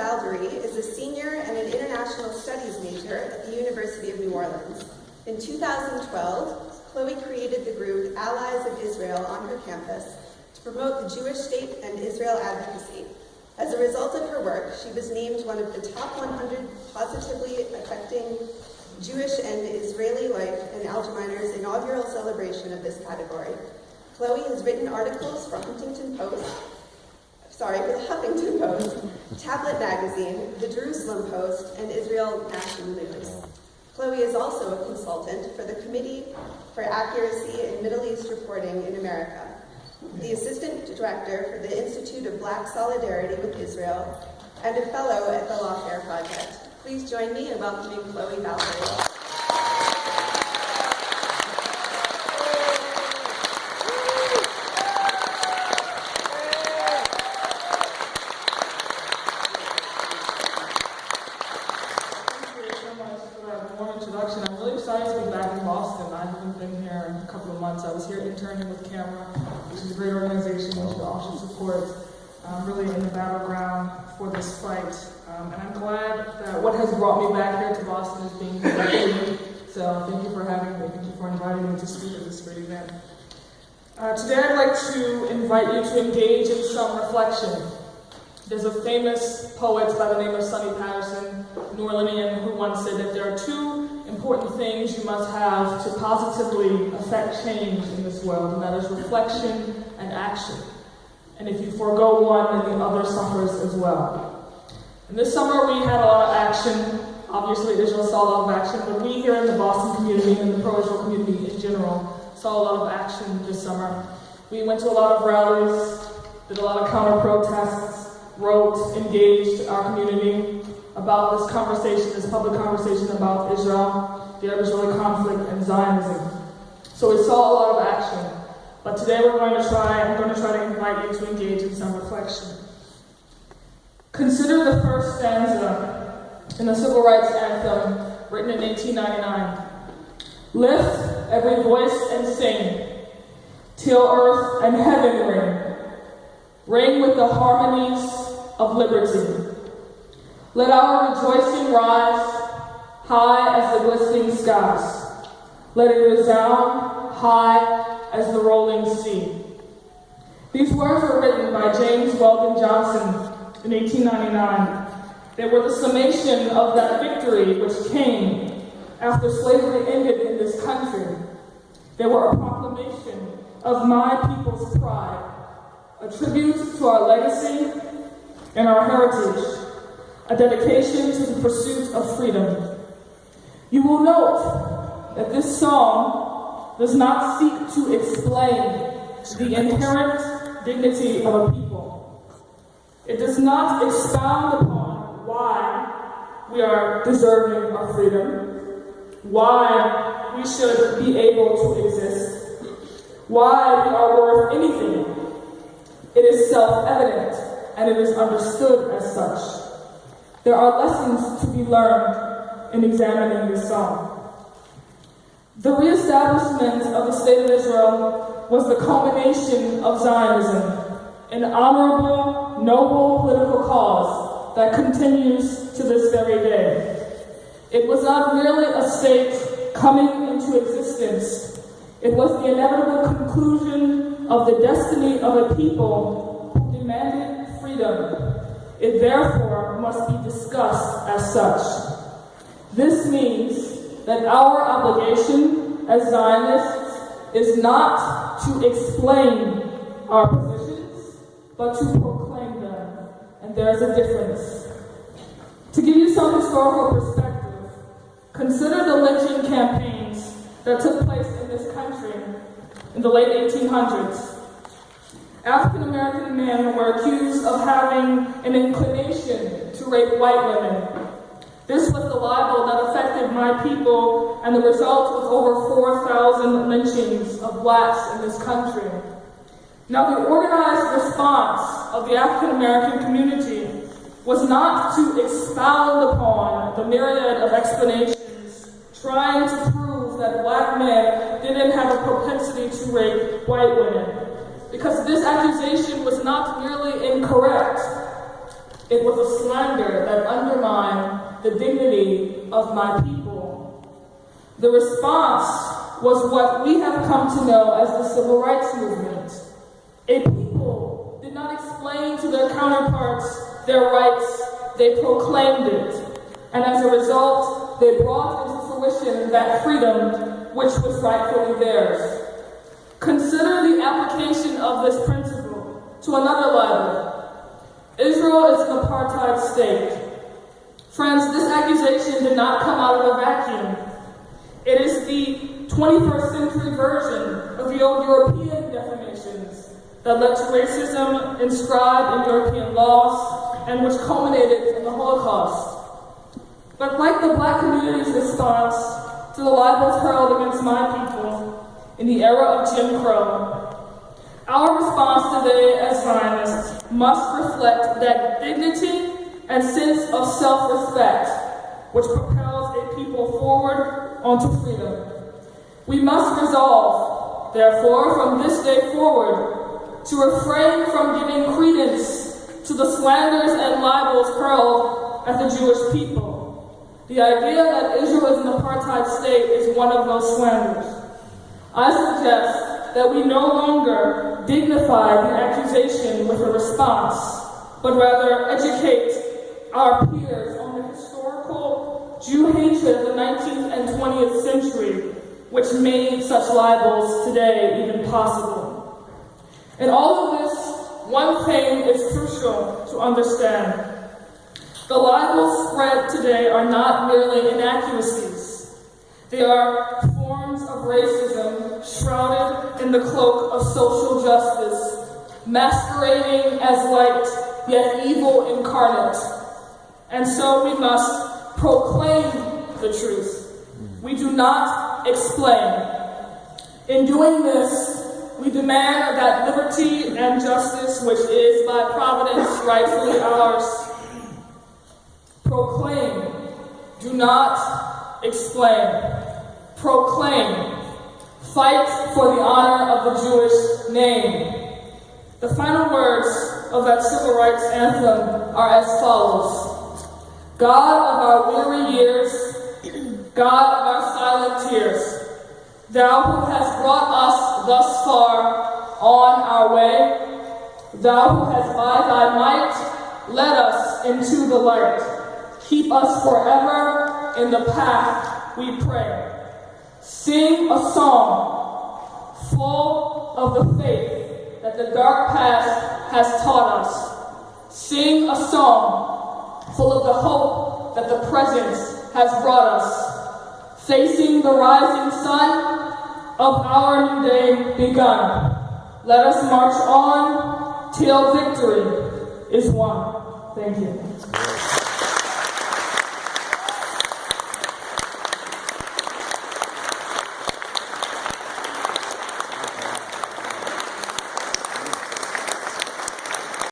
Valdary is a senior and an international studies major at the University of New Orleans. In 2012, Chloe created the group Allies of Israel on her campus to promote the Jewish state and Israel advocacy. As a result of her work, she was named one of the top 100 positively affecting Jewish and Israeli life in Al Jamainer's inaugural celebration of this category. Chloe has written articles for the Huffington Post, Tablet Magazine, the Jerusalem Post, and Israel National News. Chloe is also a consultant for the Committee for Accuracy in Middle East Reporting in America, the Assistant Director for the Institute of Black Solidarity with Israel, and a Fellow at the Lawfare Project. Please join me in welcoming Chloe Valdary. I'm really excited to be back in Boston. I haven't been here in a couple of months. I was here interning with Camera, which is a great organization which we all should support. I'm really in the battleground for this fight. And I'm glad that what has brought me back here to Boston is being here with you. So thank you for having me. Thank you for inviting me to speak at this great event. Today I'd like to invite you to engage in some reflection. There's a famous poet by the name of Sonny Patterson, New Orleanian, who once said that there are two important things you must have to positively affect change in this world, and that is reflection and action. And if you forego one, then the other suffers as well. And this summer we had a lot of action. Obviously Israel saw a lot of action, but we here in the Boston community and the pro-Israel community in general saw a lot of action this summer. We went to a lot of rallies, did a lot of counter-protests, wrote, engaged our community about this conversation, this public conversation about Israel, the Arab-Israeli conflict, and Zionism. So we saw a lot of action. But today I'm going to try to invite you to engage in some reflection. Consider the first stanza in the Civil Rights Anthem written in 1899. Lift every voice and sing, till earth and heaven ring. Ring with the harmonies of liberty. Let our rejoicing rise high as the glistening skies. Let it resound high as the rolling sea. These words were written by James Weldon Johnson in 1899. They were the summation of that victory which came after slavery ended in this country. They were a proclamation of my people's pride, a tribute to our legacy and our heritage, a dedication to the pursuit of freedom. You will note that this song does not seek to explain the inherent dignity of a people. It does not expound upon why we are deserving of freedom, why we should be able to exist, why we are worth anything. It is self-evident, and it is understood as such. There are lessons to be learned in examining this song. The reestablishment of the State of Israel was the culmination of Zionism, an honorable, noble political cause that continues to this very day. It was not merely a state coming into existence. It was the inevitable conclusion of the destiny of a people who demanded freedom. It therefore must be discussed as such. This means that our obligation as Zionists is not to explain our positions, but to proclaim them. And there's a difference. To give you some historical perspective, consider the lynching campaigns that took place in this country in the late 1800s. African American men were accused of having an inclination to rape white women. This was the libel that affected my people, and the result was over 4,000 lynchings of blacks in this country. Now, the organized response of the African American community was not to expound upon the myriad of explanations trying to prove that black men didn't have a propensity to rape white women, because this accusation was not merely incorrect, It was a slander that undermined the dignity of my people. The response was what we have come to know as the Civil Rights Movement. A people did not explain to their counterparts their rights, they proclaimed it. And as a result, they brought into fruition that freedom which was rightfully theirs. Consider the application of this principle to another level. Israel is an apartheid state. Friends, this accusation did not come out of a vacuum. It is the 21st century version of the old European definitions that led to racism inscribed in European laws and which culminated in the Holocaust. But like the Black community's response to the libels hurled against my people in the era of Jim Crow, our response today as Zionists must reflect that dignity and sense of self-respect which propels a people forward onto freedom. We must resolve, therefore, from this day forward, to refrain from giving credence to the slanders and libels hurled at the Jewish people. The idea that Israel is an apartheid state is one of those slanders. I suggest that we no longer dignify the accusation with a response, but rather educate our peers on the historical Jew hatred of the 19th and 20th century, which made such libels today even possible. In all of this, one thing is crucial to understand. The libels spread today are not merely inaccuracies. They are forms of racism shrouded in the cloak of social justice, masquerading as light, yet evil incarnate. And so we must proclaim the truth. We do not explain. In doing this, we demand that liberty and justice, which is by providence rightfully ours, proclaim. Do not explain. Proclaim. Fight for the honor of the Jewish name. The final words of that civil rights anthem are as follows. God of our weary years, God of our silent tears, Thou who hast brought us thus far on our way, Thou who hast by Thy might led us into the light, keep us forever in the path we pray. Sing a song full of the faith that the dark past has taught us. Sing a song full of the hope that the present has brought us. Facing the rising sun of our new day begun, let us march on till victory is won. Thank you.